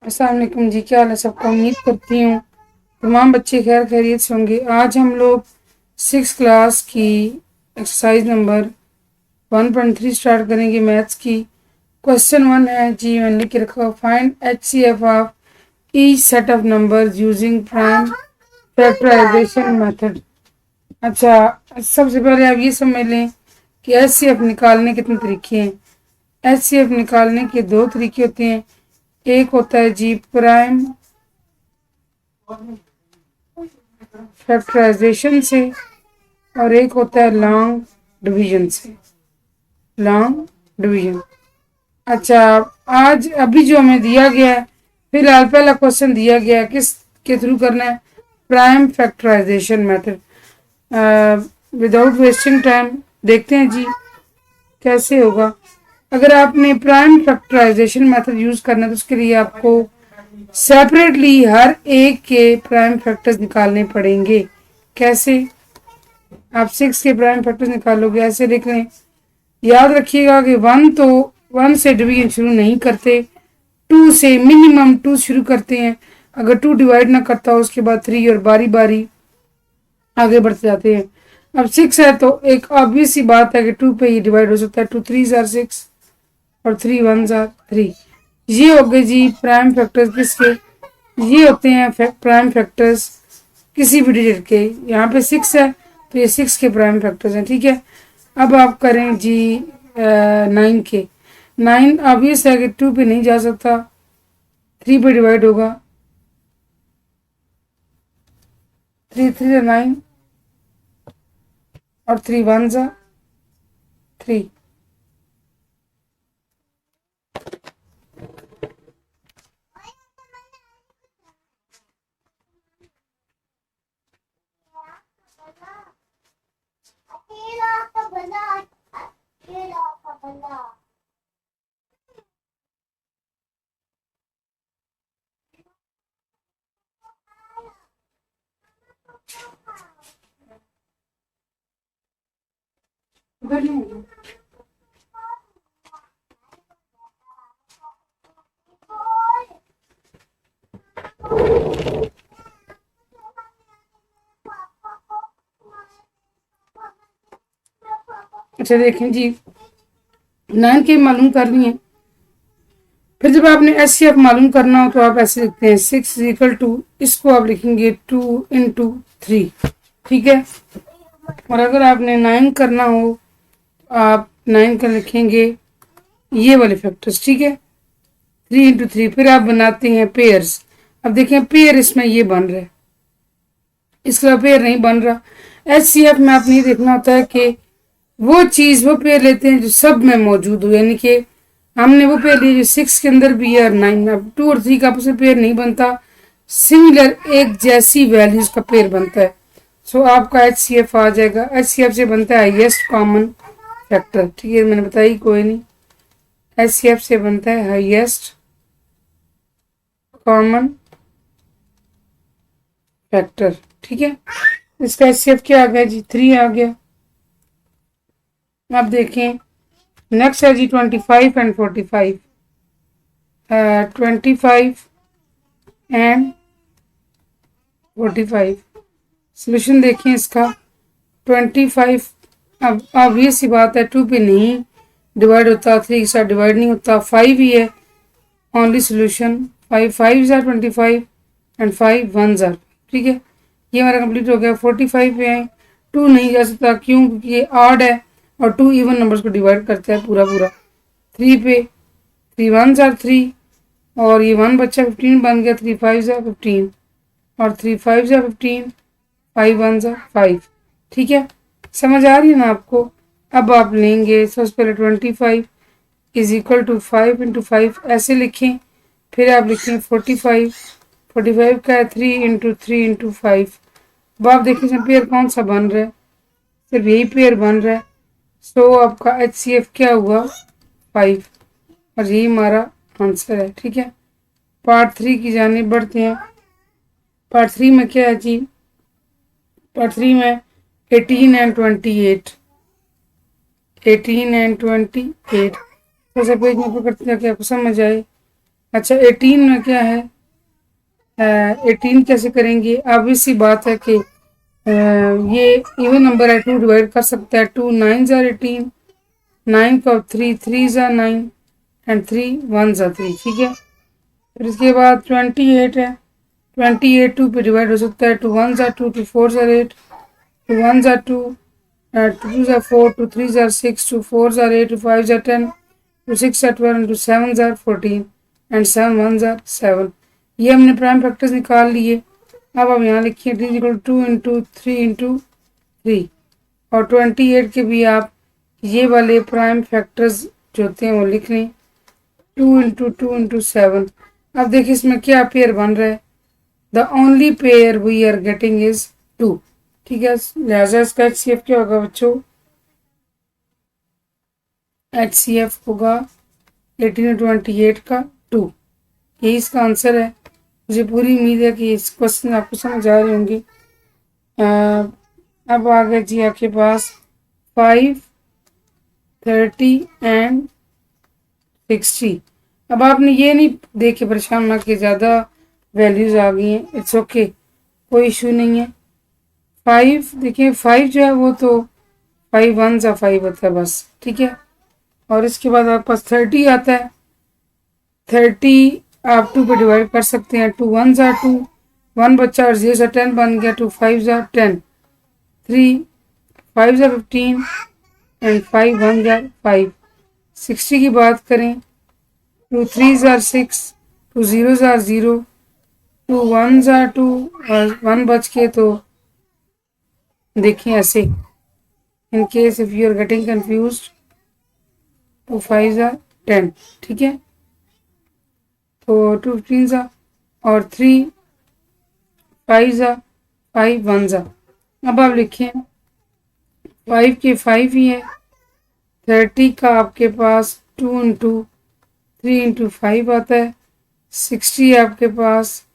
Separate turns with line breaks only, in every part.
अस्सलाम वालेकुम जी, क्या हाल है सबका। उम्मीद करती हूँ तमाम बच्चे खैर खैरियत से होंगे। आज हम लोग 6 क्लास की एक्सरसाइज नंबर 1.3 स्टार्ट करेंगे मैथ्स की। क्वेश्चन 1 है जी, मैंने लिख के रखा, find HCF of each set of numbers using prime factorisation method. अच्छा, सबसे पहले आप ये समझ लें कि HCF निकालने के कितने तरीके हैं। HCF निकालने के दो तरीके होते हैं। एक होता है जी प्राइम फैक्टराइजेशन से और एक होता है लॉन्ग डिवीजन से। Long division. अच्छा, आज अभी जो हमें दिया गया है, फिलहाल पहला क्वेश्चन दिया गया है, किस के थ्रू करना है? Prime factorisation method. Without wasting time देखते हैं जी कैसे होगा। अगर आपने प्राइम फैक्टराइजेशन मेथड यूज करना है तो उसके लिए आपको सेपरेटली हर एक के प्राइम फैक्टर्स निकालने पड़ेंगे। कैसे? आप 6 के प्राइम फैक्टर्स निकालोगे, ऐसे लिख लें। याद रखिएगा कि 1 से डिवीजन शुरू नहीं करते, 2 से मिनिमम 2 शुरू करते हैं। अगर 2 डिवाइड ना करता हो उसके बाद 3 और बारी बारी आगे बढ़ते जाते हैं। अब 6 है तो एक ऑब्वियस सी बात है कि 2 पे ही डिवाइड हो सकता है। 2 3 आर 6 और 3 1 आर 3। ये हो गए जी प्राइम फैक्टर्स किसके? ये होते हैं प्राइम फैक्टर्स किसी भी डिजिट के। यहाँ पे 6 है तो ये 6 के प्राइम फैक्टर्स हैं, ठीक है। अब आप करें जी 9 के। 9 ऑब्वियस है कि 2 पे नहीं जा सकता, 3 पे डिवाइड होगा। 3 3 9 और 3 1 3। अच्छा देखें जी, 9 के मालूम कर लिए। फिर जब आपने HCF मालूम करना हो तो आप ऐसे लिखते हैं 6 इक्वल टू, इसको आप लिखेंगे 2 इंटू 3, ठीक है। और अगर आपने 9 करना हो आप 9 का लिखेंगे ये वाले फैक्टर्स, ठीक है। 3 इंटू 3। फिर आप बनाते हैं पेयर्स। अब देखें पेयर इसमें ये बन रहा है, इसका पेयर नहीं बन रहा। HCF में आपने ये देखना होता है कि वो चीज़ वो पेयर लेते हैं जो सब में मौजूद हो, यानी कि हमने वो पेयर लिए जो 6 के अंदर भी है और 9 में। अब 2 और 3 का आपस में पेयर नहीं बनता, सिमिलर एक जैसी वैल्यूज का पेयर बनता है। सो आपका HCF आ जाएगा। HCF से बनता है हाईएस्ट कॉमन फैक्टर, ठीक है, मैंने बताई कोई नहीं। HCF से बनता है हाईएस्ट कॉमन फैक्टर, ठीक है। इसका HCF क्या आ गया जी? 3 आ गया। अब देखें नेक्स्ट है जी 25 एंड 45। 25 एंड 45 सोल्यूशन देखें इसका। 25 अब ऑब्वियस सी बात है 2 पे नहीं डिवाइड होता, 3 के साथ डिवाइड नहीं होता, 5 ही है only solution. 5 5 jar 25 and 5 1 jar, ठीक है। ये हमारा कंप्लीट हो गया। 45 पे आए, 2 नहीं जा सकता क्यों? क्योंकि ये ऑड है और 2 इवन नंबर्स को डिवाइड करता है पूरा पूरा। 3 पे 3 1 जार 3 और ये 1 बच्चा 15 बन गया। 3 5 जार 15 और 3 5 जार 15, 5 1 जार 5, ठीक है। समझ आ रही है ना आपको? अब आप लेंगे सबसे पहले 25 इज इक्वल टू 5 इंटू 5 ऐसे लिखें। फिर आप लिखें 45। 45 का है 3 इंटू 3 इंटू 5। अब आप देखिए पेयर कौन सा बन रहा है, सिर्फ यही पेयर बन रहा है। सो आपका HCF क्या हुआ? 5 और यही हमारा आंसर है, ठीक है। पार्ट 3 की जानिब बढ़ते हैं। पार्ट 3 में क्या है जी? पार्ट 3 में 18 एंड 28। 18 एंड 28 ऐसा पेज में पकड़ते हैं कि आपको समझ आए। अच्छा 18 में क्या है, 18 कैसे करेंगे? अब इसी बात है कि ये इवन नंबर है, 2 डिवाइड कर सकता है। 2 9 ज़ार 18, 9 का 3 3 ज़ार 9 एंड 3 1 ज़ार 3, ठीक है। फिर इसके बाद 28 है, 28 2 पे डिवाइड हो सकता है। 2 1 ज़ार 2, 2 4 ज़ार 8, 2 1 ज़ार 2, 2 2 ज़ार 4, 2 3 ज़ार 6, 2 4 ज़ार 8, 2 5 ज़ार 10, 2 6 ज़ार 12, 2 7 ज़ार 14 एंड 7 1 ज़ार 7। ये हमने प्राइम फैक्टर्स निकाल लिए। अब हम यहाँ लिखिए डी इक्वल 2 इंटू 3 इंटू 3, और 28 के भी आप ये वाले प्राइम फैक्टर्स जो होते हैं वो लिख लें, 2 इंटू 2 इंटू 7। अब देखिए इसमें क्या पेयर बन रहा है, the only pair we are getting is 2, ठीक है। लिहाजा इसका HCF क्या होगा बच्चों, HCF होगा 18 28 का 2। यही इसका आंसर है। मुझे पूरी उम्मीद है कि इस क्वेश्चन आपको समझ आ रही होंगी। अब आ गए जी आपके पास 5 30 एंड 60। अब आपने ये नहीं देख के परेशान ना कि ज़्यादा वैल्यूज़ आ गई हैं, इट्स ओके, कोई इशू नहीं है। 5 देखिए 5 जो है वो तो 5 1 ज़ा 5 होता है बस, ठीक है। और इसके बाद आपके पास 30 आता है, 30 आप 2 पे डिवाइड कर सकते हैं। 2 1 ज़ा 2, 1 बच्चा और 0 सा 10 बन गया। 2 5 ज़ा 10, 3 5 ज़ा 15 एंड 5 1 ज़ा 5। 60 की बात करें, 2 3 ज़ार 6, 2 0 ज़ार 0, 2 1 ज़ार 2 और 1 बच के, तो देखिए ऐसे, in case if you are getting confuse, 2 5 ज़ार 10, ठीक है। तो 2 15 ज़ा और 3 5 ज़ा 5 1 ज़ा। अब आप लिखें 5 के 5 ही है, 30 का आपके पास 2 इंटू 3 इंटू 5 आता है, 60 आपके पास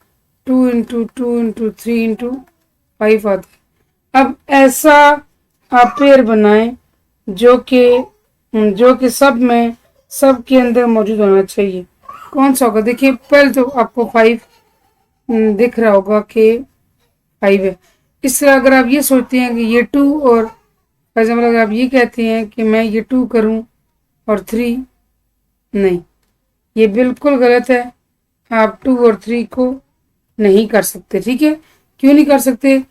2 इंटू 2 इंटू 3 इंटू 5 आता है। अब ऐसा आप पेयर बनाएं जो कि सब के अंदर मौजूद होना चाहिए। कौन सा होगा, देखिए पहले तो आपको 5 दिख रहा होगा कि 5 है। इस तरह अगर आप ये सोचते हैं कि ये 2 और फॉर एग्जाम्पल अगर आप ये कहते हैं कि मैं ये 2 करूं और 3, नहीं, ये बिल्कुल गलत है। आप 2 और 3 को नहीं कर सकते, ठीक है। क्यों नहीं कर सकते,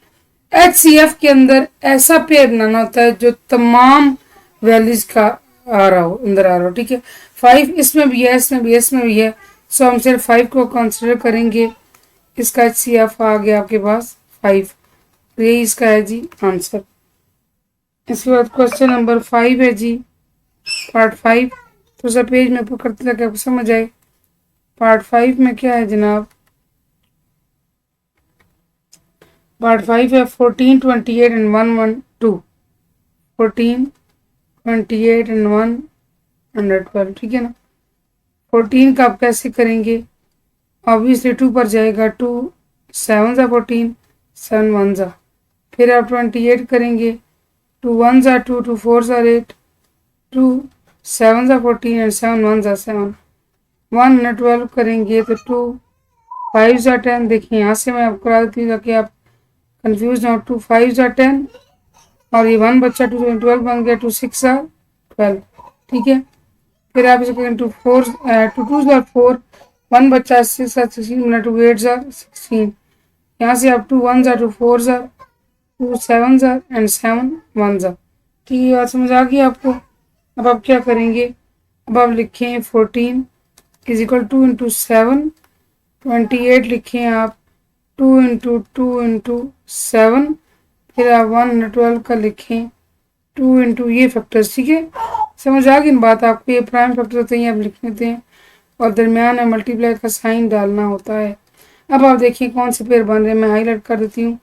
HCF के अंदर ऐसा पेयर बनाना होता है जो तमाम वैल्यूज का आ रहा हो, अंदर आ रहा हो, ठीक है। 5 इसमें भी है, इसमें भी है, इसमें भी है, सो हम सिर्फ 5 को कंसिडर करेंगे। इसका HCF आ गया आपके पास 5, यही इसका है जी आंसर। इसके बाद क्वेश्चन नंबर 5 है जी, पार्ट 5। तो सब पेज में पकड़ते लगे आपको समझ आए। पार्ट 5 में क्या है जनाब, पार्ट 5 है 14 28 एंड 112, 14 28 एंड 112, ठीक है ना। 14 का आप कैसे करेंगे, ऑब्वियसली 2 पर जाएगा, 2 7 ज़ा 14, 7 1 ज़ा। फिर आप 28 करेंगे, 2 1 ज़ा 2, 2 4 ज़ा 8, 2 7 ज़ा 14 एंड 7 1 ज़ा 7। 112 करेंगे तो 2 5 ज़ा 10। देखिए यहाँ से मैं आपको करा देती हूँ ताकि आप कंफ्यूज ना हो। 2 5 ज़ा 10 और ये 1 बच्चा 2 12 बन गया। 2 6 ज़ा 12, ठीक है। फिर आप इसे करें 2 4 2 2 ज़ा 4, 1 बच्चा 6 ज़ा 16, 2 8 ज़ा 16। यहाँ से आप 2 1 ज़ा 2 4 ज़ा 2 7 ज़ा एंड 7 1 ज़ा, ठीक है। बात समझ आ गई आपको। अब आप क्या करेंगे, अब आप लिखें 14 इज इक्वल 2 इंटू 7, 28 लिखें आप 2 इंटू 2 इंटू 7, फिर आप 112 का लिखें 2 इंटू ये फैक्टर्स, ठीक है। समझ आ गई इन बात आपको, ये प्राइम फैक्टर होते हैं, आप लिख लेते हैं और दरमियान में मल्टीप्लाई का साइन डालना होता है। अब आप देखिए कौन से पेयर बन रहे हैं, मैं हाईलाइट कर देती हूँ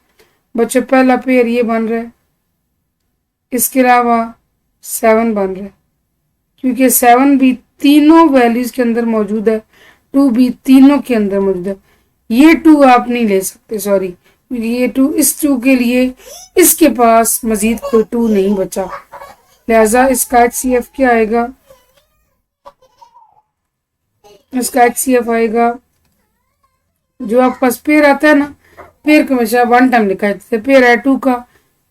बच्चों। पहला पेयर ये बन रहा है, इसके अलावा 7 बन रहा है, क्योंकि 7 भी तीनों वैल्यूज के अंदर मौजूद है, 2 भी तीनों के अंदर मौजूद है। ये 2 आप नहीं ले सकते, सॉरी, क्योंकि ये 2, इस 2 के लिए इसके पास मजीद कोई 2 नहीं बचा, लिहाजा इसका HCF क्या आएगा, इसका HCF आएगा, जो आपके पास पेयर आता है ना, पेयर को हमेशा वन टाइम लिखा है। जैसे पेयर है 2 का,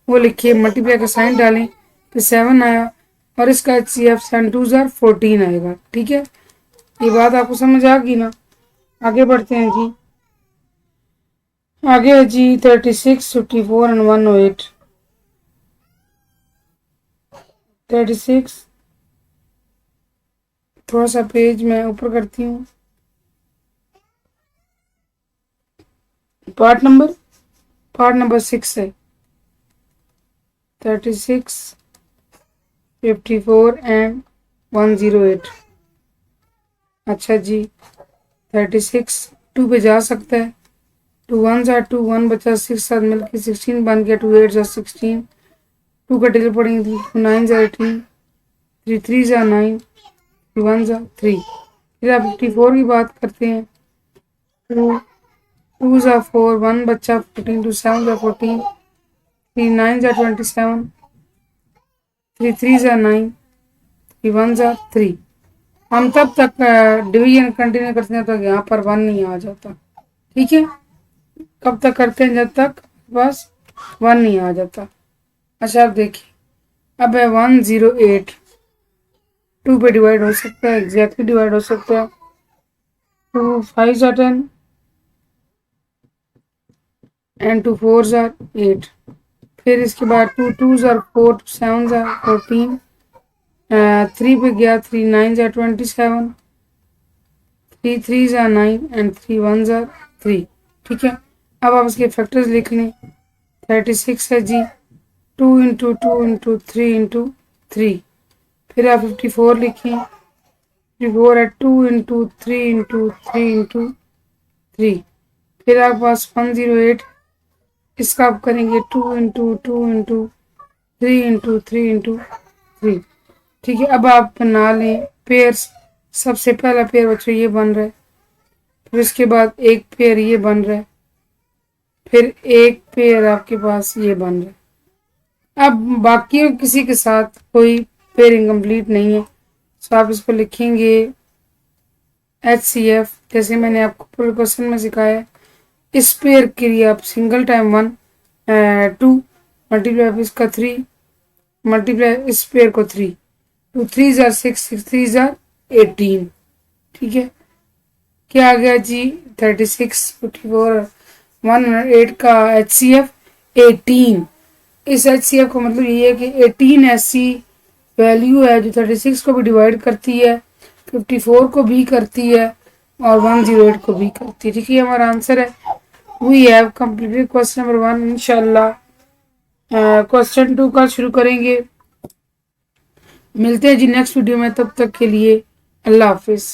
वो लिखिए, मल्टीप्लाई का साइन डालें, फिर 7 आया, और इसका HCF 7 2 14 आएगा। ठीक है, ये बात आपको समझ आ गई ना। आगे बढ़ते हैं जी। आगे है जी 36, 54 एंड 108। 36, थोड़ा सा पेज मैं ऊपर करती हूँ। पार्ट नंबर 6 है। 36, 54 एंड 108। अच्छा जी, 36 2 पे जा सकता है, 2 1 2 1 बचा, 6 साथ मिलकर 16 बन गया, 2 8 16, 2 का टेबल पढ़ेंगे, 2 9 18, 3 3 9, 3 1 3। फिर आप 54 की बात करते हैं, 2 2 4, 1 बच्चा, 14, 2 7 14, 3 9 27, 3 3 9, 3 1 3। हम तब तक डिवीजन कंटिन्यू करते हैं तो यहाँ पर 1 नहीं आ जाता। ठीक है, कब तक करते हैं, जब तक बस 1 नहीं आ जाता। अच्छा, आप देखिए, अब है 108, 2 पे डिवाइड हो सकता है, एग्जैक्टली डिवाइड हो सकता है। 2 5 10 एंड 2 4 8। फिर इसके बाद 2 2 4, 2 7 14, 3 पे गया, 3 9 27, 3 3 9 एंड 3 1 3। ठीक है, अब आप इसके फैक्टर्स लिख लें। 36 है जी, 2 इंटू 2 इंटू 3 इंटू 3। फिर आप 54 लिखें, 54 है 2 इंटू 3 इंटू 3 इंटू 3। फिर आपके पास 108, इसका आप करेंगे 2 इंटू 2 इंटू 3 इंटू 3 इंटू 3। ठीक है, अब आप बना लें पेयर्स। सबसे पहला पेयर बच्चों ये बन रहा है, फिर इसके बाद एक पेयर ये बन रहा है, फिर एक पेयर आपके पास ये बन रहा है। अब बाकियों किसी के साथ कोई पेयर इनकम्प्लीट नहीं है, तो आप इस पर लिखेंगे HCF, जैसे मैंने आपको पूरे क्वेश्चन में सिखाया है। इस पेयर के लिए आप सिंगल टाइम 1 2 मल्टीप्लाई इसका 3 मल्टीप्लाई इस पेयर को 3, 2 3 6, 6 3 18। ठीक है, क्या आ गया जी, 36 54 108 का HCF 18। इस HCF का मतलब ये है कि 18 ऐसी वैल्यू है जो 36 को भी डिवाइड करती है, 54 को भी करती है, और 108 को भी करती है। ठीक है, हमारा आंसर है। We have completed question number 1। इंशाल्लाह क्वेश्चन 2 का शुरू करेंगे। मिलते हैं जी नेक्स्ट वीडियो में, तब तक के लिए अल्लाह हाफिज।